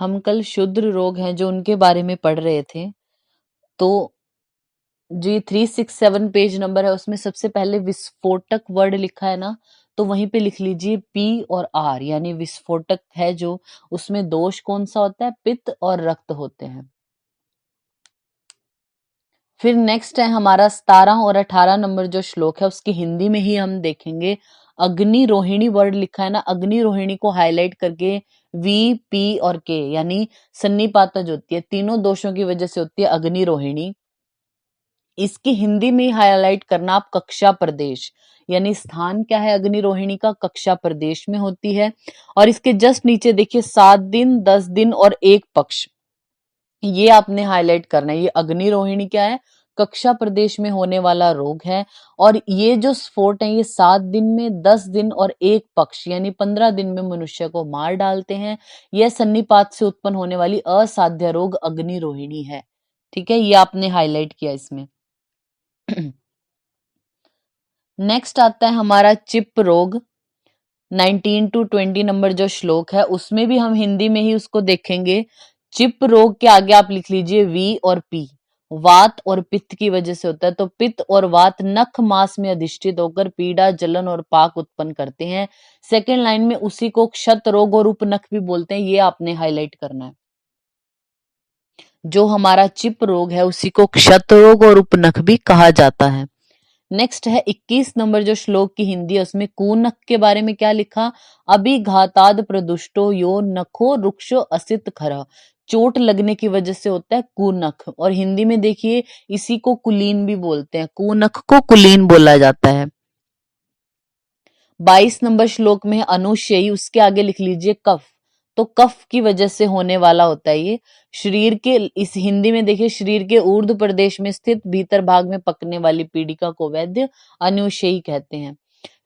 हम कल शूद्र रोग हैं जो उनके बारे में पढ़ रहे थे। तो जो ये 367 पेज नंबर है उसमें सबसे पहले विस्फोटक वर्ड लिखा है ना, तो वहीं पे लिख लीजिए पी और आर, यानी विस्फोटक है जो, उसमें दोष कौन सा होता है, पित्त और रक्त होते हैं। फिर नेक्स्ट है हमारा 17 और 18 नंबर जो श्लोक है उसकी हिंदी में ही हम देखेंगे। अग्नि रोहिणी वर्ड लिखा है ना, अग्नि रोहिणी को हाईलाइट करके वी पी और के, यानी सन्निपातज होती है, तीनों दोषों की वजह से होती है अग्नि रोहिणी। इसकी हिंदी में हाईलाइट करना आप कक्षा प्रदेश, यानी स्थान क्या है अग्नि रोहिणी का, कक्षा प्रदेश में होती है। और इसके जस्ट नीचे देखिए 7 दिन 10 दिन और 1 पक्ष, ये आपने हाईलाइट करना है। ये अग्नि रोहिणी क्या है, कक्षा प्रदेश में होने वाला रोग है। और ये जो स्फोट है ये 7 दिन में 10 दिन और 1 पक्ष यानी 15 दिन में मनुष्य को मार डालते हैं। यह सन्निपात से उत्पन्न होने वाली असाध्य रोग अग्नि रोहिणी है। ठीक है, ये आपने हाईलाइट किया इसमें। नेक्स्ट आता है हमारा चिप रोग। 19 to 20 नंबर जो श्लोक है उसमें भी हम हिंदी में ही उसको देखेंगे। चिप रोग के आगे आप लिख लीजिए वी और पी, वात और पित्त की वजह से होता है। तो पित्त और वात नख मास में अधिष्ठित होकर पीड़ा जलन और पाक उत्पन्न करते हैं। सेकेंड लाइन में उसी को क्षत रोग और उपनख भी बोलते हैं, ये आपने हाईलाइट करना है। जो हमारा चिप रोग है उसी को क्षत रोग और उपनख भी कहा जाता है। नेक्स्ट है 21 नंबर जो श्लोक की हिंदी है उसमें कूनख के बारे में क्या लिखा, अभिघाताद प्रदुष्टो यो नखो रुक्षो असित खरा, चोट लगने की वजह से होता है कूनख। और हिंदी में देखिए इसी को कुलीन भी बोलते हैं, कूनख को कुलीन बोला जाता है। 22 नंबर श्लोक में है अनुशयी, उसके आगे लिख लीजिए कफ। तो कफ की वजह से होने वाला होता है ये। शरीर के, इस हिंदी में देखिए शरीर के ऊर्ध्व प्रदेश में स्थित भीतर भाग में पकने वाली पीड़िका को वैद्य अनुशयी कहते हैं।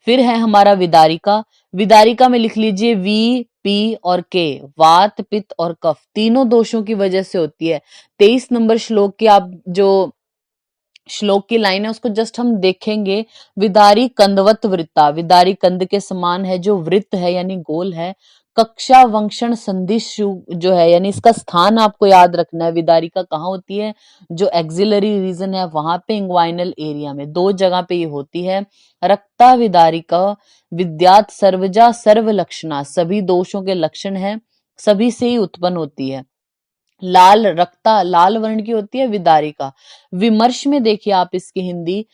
फिर है हमारा विदारिका। विदारिका में लिख लीजिए वी पी और के, वात पित्त और कफ तीनों दोषों की वजह से होती है। 23 नंबर श्लोक की आप जो श्लोक की लाइन है उसको जस्ट हम देखेंगे। विदारी कंदवत वृत्ता, विदारी कंद के समान है जो वृत्त है यानी गोल है। कक्षा वंक्षण संधिशु जो है, यानी इसका स्थान आपको याद रखना है। विदारिका कहाँ होती है, जो एक्सिलरी रीजन है वहां पे, इंग्वाइनल एरिया में, 2 जगह पे ये होती है। रक्ता विदारिका विद्यात सर्वजा सर्व लक्षणा, सभी दोषों के लक्षण है, सभी से ही उत्पन्न होती है। लाल रक्ता लाल वर्ण की होती है विदारिका। विमर्श में देखिए आप इसकी हिंदी,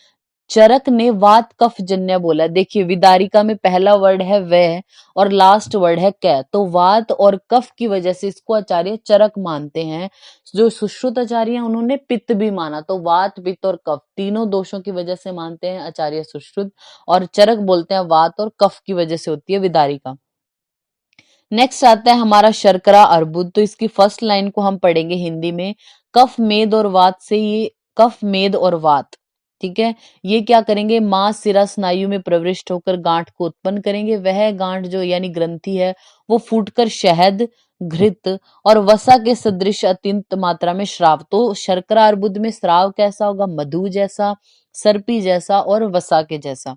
चरक ने वात कफ जन्य बोला। देखिए विदारिका में पहला वर्ड है वह और लास्ट वर्ड है कै, तो वात और कफ की वजह से इसको आचार्य चरक मानते हैं। जो सुश्रुत आचार्य हैं उन्होंने पित्त भी माना। तो वात पित्त और कफ तीनों दोषों की वजह से मानते हैं आचार्य सुश्रुत, और चरक बोलते हैं वात और कफ की वजह से होती है विदारिका। नेक्स्ट आता है हमारा शर्करा अर्बुद। तो इसकी फर्स्ट लाइन को हम पढ़ेंगे हिंदी में। कफ मेद और वात से, ये कफ मेद और वात, ठीक है, ये क्या करेंगे, मांस सिरा स्नायु में प्रविष्ट होकर गांठ को उत्पन्न करेंगे। वह गांठ जो यानी ग्रंथि है वो फूटकर शहद, घृत और वसा के सदृश अत्यंत मात्रा में श्राव। तो शर्करा अर्बुद में श्राव कैसा होगा, मधु जैसा, सर्पी जैसा और वसा के जैसा।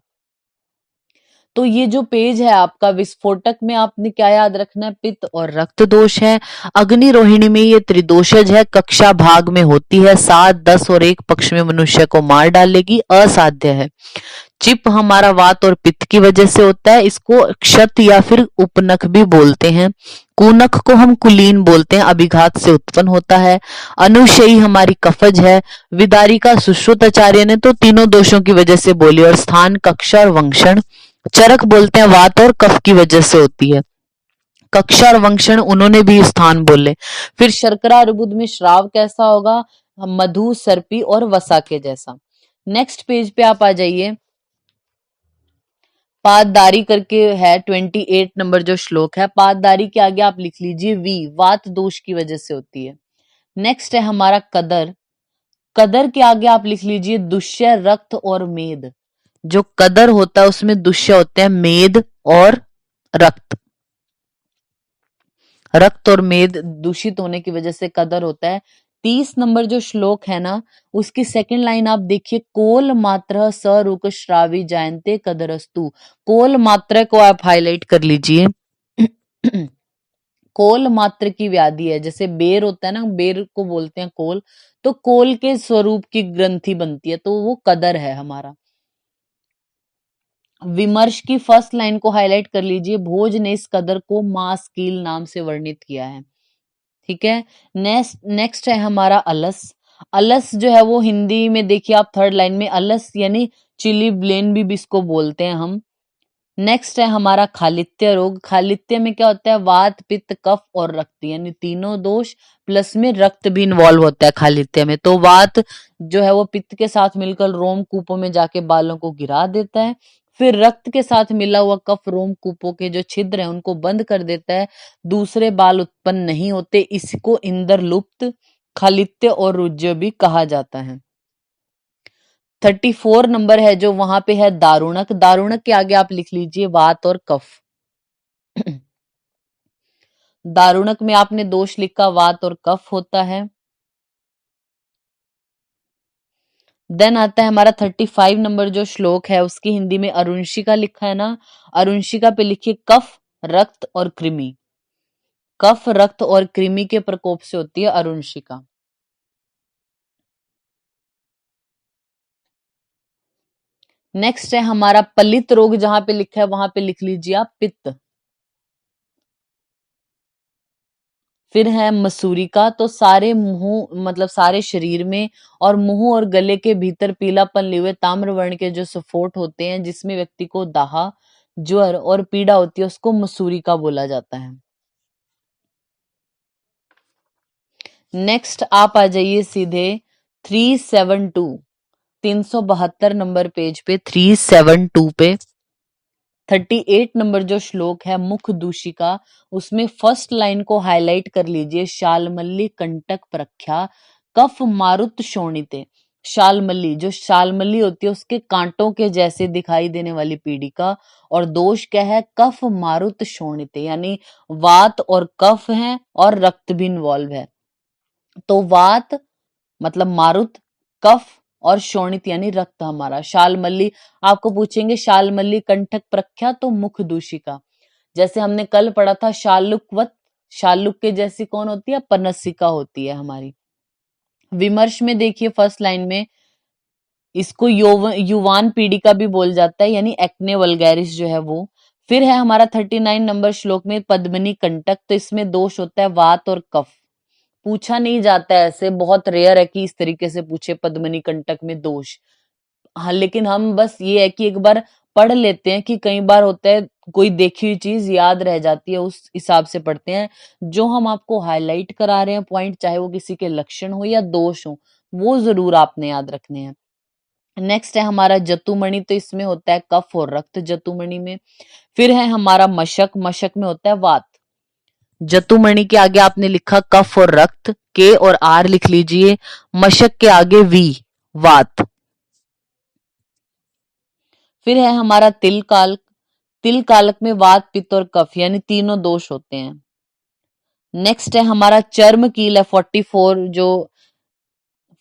तो ये जो पेज है आपका विस्फोटक में आपने क्या याद रखना है, पित्त और रक्त दोष है। अग्नि रोहिणी में ये त्रिदोषज है, कक्षा भाग में होती है, 7 10 और 1 पक्ष में मनुष्य को मार डालेगी, असाध्य है। चिप हमारा वात और पित्त की वजह से होता है, इसको क्षत या फिर उपनख भी बोलते हैं। कुनख को हम कुलीन बोलते हैं, अभिघात से उत्पन्न होता है। अनुशयी हमारी कफज है। विदारिका सुश्रुताचार्य ने तो तीनों दोषों की वजह से बोली। और स्थान कक्षा और वंक्षण, चरक बोलते हैं वात और कफ की वजह से होती है। कक्षा और वंक्षण उन्होंने भी स्थान बोले। फिर शर्करा अर्बुद में श्राव कैसा होगा, मधु सर्पी और वसा के जैसा। नेक्स्ट पेज पे आप आ जाइए। पाददारी करके है 28 नंबर जो श्लोक है। पाददारी के आगे आप लिख लीजिए वी, वात दोष की वजह से होती है। नेक्स्ट है हमारा कदर। कदर के आगे आप लिख लीजिए दुष्य, रक्त और मेद। जो कदर होता है उसमें दुष्य होते हैं मेद और रक्त। रक्त और मेद दूषित होने की वजह से कदर होता है। 30 नंबर जो श्लोक है ना उसकी सेकंड लाइन आप देखिए, कोल मात्र सरुक श्रावी जायन्ते कदरस्तु। कोल मात्रा को आप हाईलाइट कर लीजिए। कोल मात्र की व्याधि है, जैसे बेर होता है ना, बेर को बोलते हैं कोल, तो कोल के स्वरूप की ग्रंथि बनती है, तो वो कदर है हमारा। विमर्श की फर्स्ट लाइन को हाईलाइट कर लीजिए, भोज ने इस कदर को मास कील नाम से वर्णित किया है। ठीक है। नेक्स्ट है हमारा अलस। अलस जो है वो हिंदी में देखिए आप थर्ड लाइन में, अलस यानी चिली ब्लेन भी इसको बोलते हैं हम। नेक्स्ट है हमारा खालित्य रोग। खालित्य में क्या होता है, वात पित्त कफ और रक्त, यानी तीनों दोष प्लस में रक्त भी इन्वॉल्व होता है खालित्य में। तो वात जो है वो पित्त के साथ मिलकर रोम कूपों में जाके बालों को गिरा देता है, फिर रक्त के साथ मिला हुआ कफ रोम कूपों के जो छिद्र हैं उनको बंद कर देता है, दूसरे बाल उत्पन्न नहीं होते। इसको इंद्रलुप्त, खालित्य और रुज्य भी कहा जाता है। 34 नंबर है जो वहां पे है दारुणक। दारुणक के आगे आप लिख लीजिए वात और कफ। दारुणक में आपने दोष लिखा वात और कफ होता है। देन आता है हमारा 35 नंबर जो श्लोक है, उसकी हिंदी में अरुणशिका लिखा है ना, अरुणशिका पे लिखिए कफ रक्त और कृमि। कफ रक्त और कृमि के प्रकोप से होती है अरुणशिका। नेक्स्ट है हमारा पलित रोग, जहां पे लिखा है वहां पे लिख लीजिए आप पित्त। फिर है मसूरी का, तो सारे मुंह मतलब सारे शरीर में और मुंह और गले के भीतर पीलापन लिए हुए ताम्र वर्ण के जो सफोट होते हैं, जिसमें व्यक्ति को दाहा ज्वर और पीड़ा होती है, उसको मसूरी का बोला जाता है। नेक्स्ट आप आ जाइए सीधे 372, 372 नंबर पेज पे, 372 पे 38 नंबर जो श्लोक है मुख दूषिका, उसमें फर्स्ट लाइन को हाईलाइट कर लीजिए, शालमल्ली कंटक प्रख्या कफ मारुत शोणिते। शालमल्ली, जो शालमल्ली होती है उसके कांटों के जैसे दिखाई देने वाली पीड़िका, और दोष क्या है, कफ मारुत शोणिते, यानी वात और कफ है और रक्त भी इन्वॉल्व है। तो वात मतलब मारुत, कफ और शोणित यानी रक्त हमारा। शालमल्ली, आपको पूछेंगे शालमल्ली कंठक प्रख्या तो मुख दूषिका। जैसे हमने कल पढ़ा था शालुकवत, शालुक के जैसी कौन होती है, पनसिका होती है हमारी। विमर्श में देखिए फर्स्ट लाइन में, इसको युवान पीढ़ी का भी बोल जाता है, यानी एक्ने वल्गैरिस जो है वो। फिर है हमारा 39 नंबर श्लोक में पद्मनी कंटक, तो इसमें दोष होता है वात और कफ। पूछा नहीं जाता है, ऐसे बहुत रेयर है कि इस तरीके से पूछे पद्मनी कंटक में दोष। हाँ, लेकिन हम बस ये है कि एक बार पढ़ लेते हैं कि कई बार होता है कोई देखी हुई चीज याद रह जाती है, उस हिसाब से पढ़ते हैं। जो हम आपको हाईलाइट करा रहे हैं पॉइंट, चाहे वो किसी के लक्षण हो या दोष हो, वो जरूर आपने याद रखने हैं। नेक्स्ट है हमारा जतुमणि, तो इसमें होता है कफ और रक्त जतुमणि में। फिर है हमारा मशक, मशक में होता है वात। जतुमणि के आगे आपने लिखा कफ और रक्त, के और आर लिख लीजिए, मशक के आगे वी, वात। फिर है हमारा तिल कालक, तिल कालक में वात पित्त और कफ यानी तीनों दोष होते हैं। नेक्स्ट है हमारा चर्म कील है 44, जो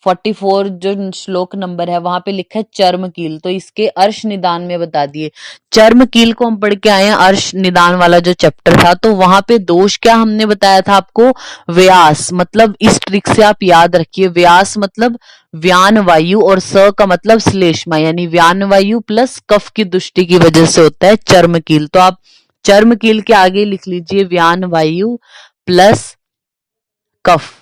44 जो श्लोक नंबर है वहां पे लिखा है चर्म कील, तो इसके अर्श निदान में बता दिए। चर्म कील को हम पढ़ के आए हैं, अर्श निदान वाला जो चैप्टर था, तो वहां पे दोष क्या हमने बताया था आपको, व्यास, मतलब इस ट्रिक से आप याद रखिए, व्यास मतलब व्यान वायु और स का मतलब श्लेष्मा, यानी व्यान वायु प्लस कफ की दृष्टि की वजह से होता है चर्म कील। तो आप चर्म कील के आगे लिख लीजिए व्यान वायु प्लस कफ।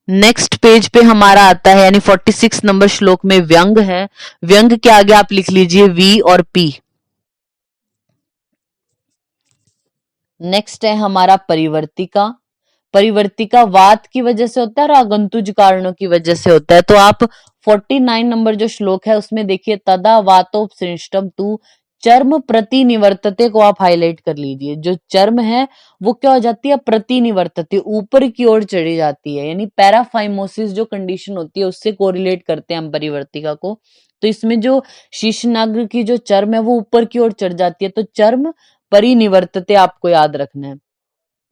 नेक्स्ट पेज पे हमारा आता है, यानी 46 नंबर श्लोक में व्यंग है, व्यंग के आगे आप लिख लीजिए वी और पी। नेक्स्ट है हमारा परिवर्तिका, परिवर्तिका वात की वजह से होता है और आगंतुज कारणों की वजह से होता है। तो आप 49 नंबर जो श्लोक है उसमें देखिए तदा वातोपसृष्टम तू चर्म प्रतिनिवर्तते को आप हाईलाइट कर लीजिए। जो चर्म है वो क्या हो जाती है, प्रतिनिवर्तते, ऊपर की ओर चढ़ी जाती है, यानी पैराफाइमोसिस जो कंडीशन होती है उससे कोरिलेट करते हैं हम परिवर्तिका को। तो इसमें जो शीशनाग्र की जो चर्म है वो ऊपर की ओर चढ़ जाती है, तो चर्म परिनिवर्तते आपको याद रखना है।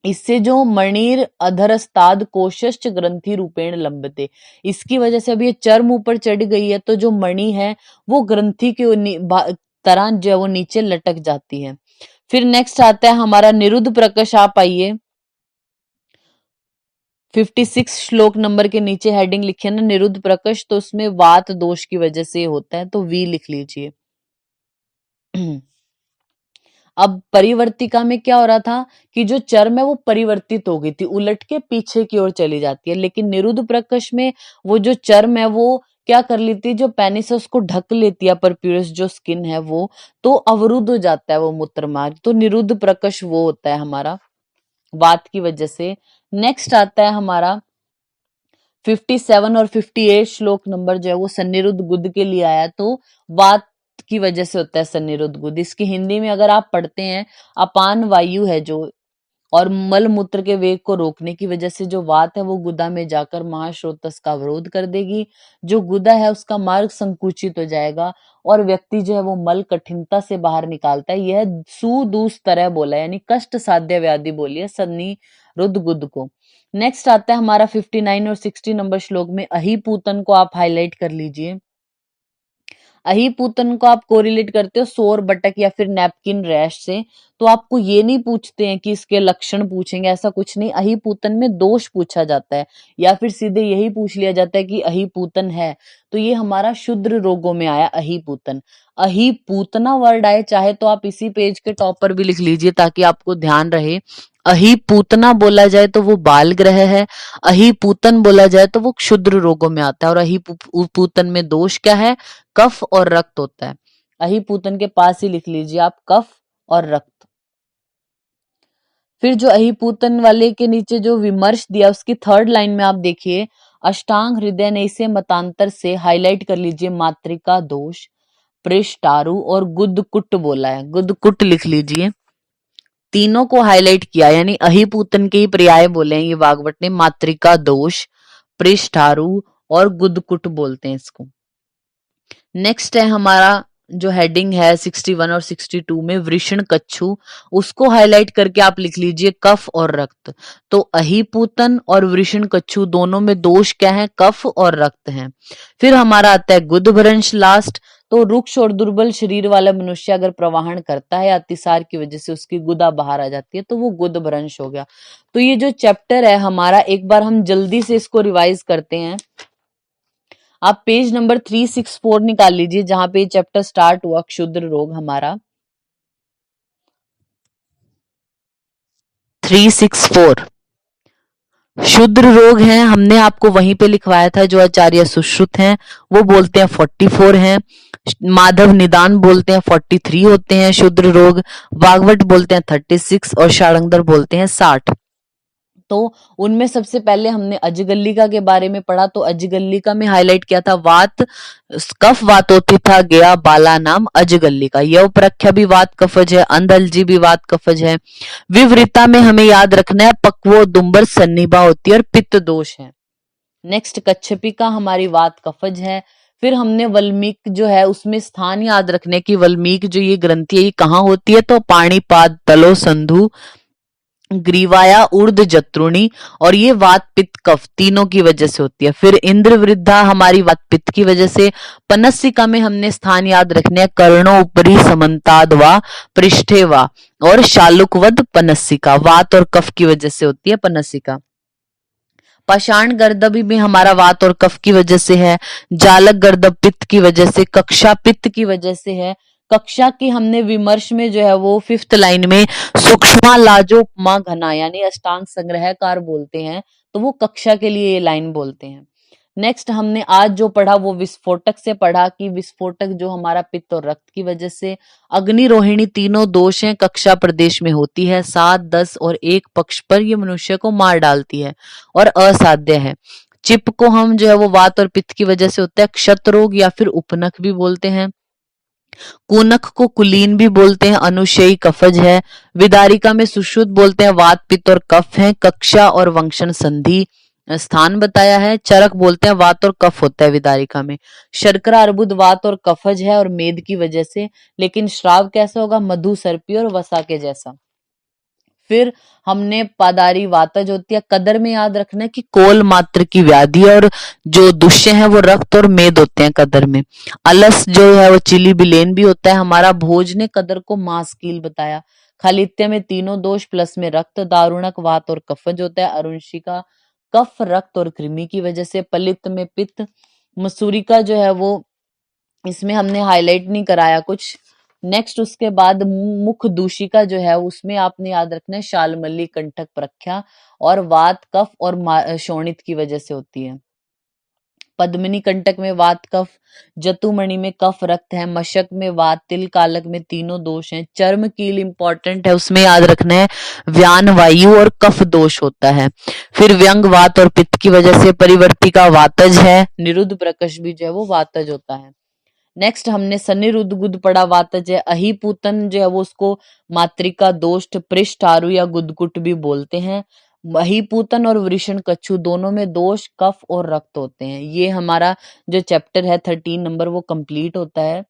इससे जो मणिर अधरस्ताद कोशश्च ग्रंथि रूपेण लंबते, इसकी वजह से अब ये चर्म ऊपर चढ़ गई है, तो जो मणि है वो ग्रंथि के तरह जो है वो नीचे लटक जाती है। फिर नेक्स्ट आता है हमारा निरुद्ध प्रकश, आप आइए 56 श्लोक नंबर के नीचे हेडिंग लिखी है ना निरुद्ध प्रकश, तो उसमें वात दोष की वजह से होता है, तो वी लिख लीजिए। अब परिवर्तिका में क्या हो रहा था कि जो चर्म है वो परिवर्तित हो गई थी, उलट के पीछे की ओर चली जाती है, लेकिन निरुद्ध प्रकश में वो जो चर्म है वो क्या कर लेती है, जो पेनिस है उसको ढक लेती है, पर प्यूरस जो स्किन है वो, तो अवरुद्ध हो जाता है वो मूत्र मार्ग, तो निरुद्ध प्रकश वो होता है हमारा वात की वजह से। नेक्स्ट आता है हमारा 57 और 58 श्लोक नंबर जो है वो सन्निरुद्ध गुद के लिए आया, तो वात की वजह से होता है सन्निरुद्ध गुद। इसकी हिंदी में अगर आप पढ़ते हैं, अपान वायु है जो, और मल मूत्र के वेग को रोकने की वजह से जो वात है वो गुदा में जाकर महाश्रोतस का अवरोध कर देगी, जो गुदा है उसका मार्ग संकुचित हो जाएगा और व्यक्ति जो है वो मल कठिनता से बाहर निकालता है। यह सुदूस तरह बोला है, यानी कष्ट साध्य व्याधि बोली है सन्नी रुद्ध गुद को। नेक्स्ट आता है हमारा 59 और 60 नंबर श्लोक में अहिपूतन को आप हाईलाइट कर लीजिए। अहिपूतन को आप कोरिलेट करते हो सोर बटक या फिर नैपकिन रैश से, तो आपको ये नहीं पूछते हैं कि इसके लक्षण पूछेंगे, ऐसा कुछ नहीं। अहिपूतन में दोष पूछा जाता है या फिर सीधे यही पूछ लिया जाता है कि अहिपूतन है, तो ये हमारा शुद्र रोगों में आया अहिपूतन। अहिपूतना वर्ड आए चाहे तो आप इसी पेज के टॉप पर भी लिख लीजिए ताकि आपको ध्यान रहे। अहिपूतना बोला जाए तो वो बाल ग्रह है, अहिपूतन बोला जाए तो वो क्षुद्र रोगों में आता है, और अहिपूतन में दोष क्या है, कफ और रक्त होता है। अहिपूतन के पास ही लिख लीजिए आप कफ और रक्त। फिर जो अहिपूतन वाले के नीचे जो विमर्श दिया उसकी थर्ड लाइन में आप देखिए, अष्टांग हृदय ने इसे मतांतर से हाईलाइट कर लीजिए मात्रिका दोष, पृष्ठारु और गुदकुट बोला है, गुदकुट लिख लीजिए। तीनों को हाईलाइट किया, यानी अहिपूतन के ही पर्याय बोले हैं ये वाग्भट ने, मात्रिका दोष, पृष्ठारु और गुदकुट बोलते हैं इसको। नेक्स्ट है हमारा जो हेडिंग है 61 और 62 में वृषण कच्छू, उसको हाईलाइट करके आप लिख लीजिए कफ और रक्त। तो अहिपूतन और वृषण कच्छू दोनों में दोष क्या है, कफ और रक्त है। फिर हमारा आता है गुदभ्रंश लास्ट, तो रुक्ष और दुर्बल शरीर वाला मनुष्य अगर प्रवाहन करता है अतिसार की वजह से उसकी गुदा बाहर आ जाती है, तो वो गुदभ्रंश हो गया। तो ये जो चैप्टर है हमारा, एक बार हम जल्दी से इसको रिवाइज करते हैं। आप पेज नंबर 364 निकाल लीजिए जहां पे चैप्टर स्टार्ट हुआ, क्षुद्र रोग हमारा 364 क्षुद्र रोग हैं, हमने आपको वहीं पे लिखवाया था। जो आचार्य सुश्रुत हैं वो बोलते हैं 44 हैं, माधव निदान बोलते हैं 43 होते हैं क्षुद्र रोग, वाग्भट बोलते हैं 36 और शारंगधर बोलते हैं 60। तो उनमें सबसे पहले हमने अजगल्लिका के बारे में पढ़ा, तो अजगल्लिका में हाईलाइट किया था वात कफ वातोति था गया बाला नाम अजगल्लिका, यह प्रख्या भी वात कफज है, अंधलजी भी वात कफज है। विवृता में हमें याद रखना है पक्वो दुम्बर सन्निभा होती है और पित्त दोष है। नेक्स्ट कच्छपिका हमारी वात कफज है। फिर हमने वल्मीक जो है उसमें स्थान याद रखने की, वल्मीक जो ये ग्रंथि है ये कहाँ होती है, तो पाणिपाद तलो संधु ग्रीवाया ऊर्ध जत्रुणी, और ये वात पित्त कफ तीनों की वजह से होती है। फिर इंद्र वृद्धा हमारी वात पित्त की वजह से। पनस्सिका में हमने स्थान याद रखने हैं कर्णो ऊपरी समन्ताद वा पृष्ठे वा, और शालुकवद पनस्सिका वात और कफ की वजह से होती है पनस्सिका। पाषाण गर्दभी में हमारा वात और कफ की वजह से है, जालक गर्दभ पित्त की वजह से, कक्षा पित्त की वजह से है। कक्षा की हमने विमर्श में जो है वो 5th लाइन में सूक्ष्मा लाजोपमा घना यानी अष्टांग संग्रहकार बोलते हैं, तो वो कक्षा के लिए ये लाइन बोलते हैं। नेक्स्ट हमने आज जो पढ़ा वो विस्फोटक से पढ़ा कि विस्फोटक जो हमारा पित्त और रक्त की वजह से। अग्नि रोहिणी तीनों दोष हैं, कक्षा प्रदेश में होती है, 7, 10 और 1 पक्ष पर ये मनुष्य को मार डालती है और असाध्य है। चिप को हम जो है वो वात और पित्त की वजह से होता है, क्षत रोग या फिर उपनख भी बोलते हैं। कूनक को कुलीन भी बोलते हैं, अनुशयी कफज है। विदारिका में सुश्रुत बोलते हैं, वात पित्त और कफ है। कक्षा और वंक्षण संधि स्थान बताया है। चरक बोलते हैं वात और कफ होता है विदारिका में। शर्करा अर्बुद वात और कफज है और मेद की वजह से, लेकिन श्राव कैसा होगा, मधु सर्पी और वसा के जैसा। फिर हमने पादारी वातज होती है। कदर में याद रखना है कि कोल मात्र की व्याधि और जो दुष्य है वो रक्त और मेद होते हैं कदर में। अलस जो है वो चिली बिलेन भी होता है हमारा। भोज ने कदर को मांसकील बताया। खालित्य में तीनों दोष प्लस में रक्त, दारुणक वात और कफज होता है। अरुणिका कफ, रक्त और कृमि की वजह से। पलित्त में पित्त। मसूरी का जो है वो इसमें हमने हाईलाइट नहीं कराया कुछ। नेक्स्ट उसके बाद मुख दूषिका जो है उसमें आपने याद रखना है शालमली, कंटक, प्रख्या। और वात कफ और शोणित की वजह से होती है। पद्मिनी कंटक में वात कफ, जतुमणि में कफ रक्त है, मशक में वात, तिल कालक में तीनों दोष हैं। चर्म कील इंपॉर्टेंट है, उसमें याद रखना है व्यान वायु और कफ दोष होता है। फिर व्यंग वात और पित्त की वजह से। परिवर्तिका वातज है, निरुद्ध प्रकश भी जो है वो वातज होता है। नेक्स्ट हमने सन्निरुद्ध गुद पड़ा वातज है। अहिपूतन जो है वो उसको मातृका दोष्ट, पृष्ठ आरु या गुदकुट भी बोलते हैं। अहिपूतन और वृषण कच्छू दोनों में दोष कफ और रक्त होते हैं। ये हमारा जो चैप्टर है 13 नंबर वो कंप्लीट होता है।